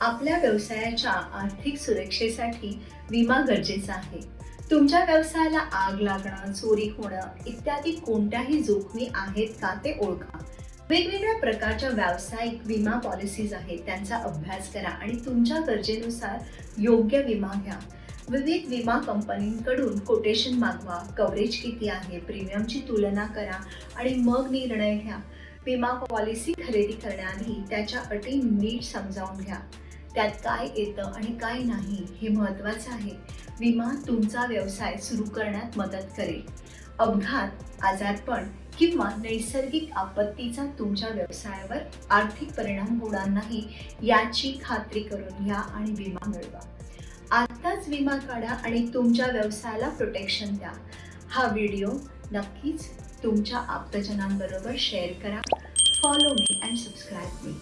आपल्या व्यवसायाच्या आर्थिक सुरक्षेसाठी विमा गरजेचा आहे. तुमच्या व्यवसायाला आग लागणं, चोरी होणं इत्यादी कोणत्याही जोखमी आहेत का ते ओळखा. वेगवेगळ्या प्रकारच्या व्यावसायिक विमा पॉलिसीज आहेत, त्यांचा अभ्यास करा आणि तुमच्या गरजेनुसार योग्य विमा घ्या. विविध विमा कंपनींकडून कोटेशन मागवा, कव्हरेज किती आहे, प्रीमियमची तुलना करा आणि मग निर्णय घ्या. विमा पॉलिसी खरेदी करण्याआधी त्याच्या अटी नीट समजावून घ्या. त्यात काय येतं आणि काय नाही हे महत्त्वाचं आहे. विमा तुमचा व्यवसाय सुरू करण्यात मदत करेल. अपघात, आजारपण किंवा नैसर्गिक आपत्तीचा तुमच्या व्यवसायावर आर्थिक परिणाम होणार नाही याची खात्री करून घ्या आणि विमा मिळवा. आत्ताच विमा काढा आणि तुमच्या व्यवसायाला प्रोटेक्शन द्या. हा व्हिडिओ नक्कीच तुमच्या आप्तजनांबरोबर शेअर करा. Follow me and subscribe me.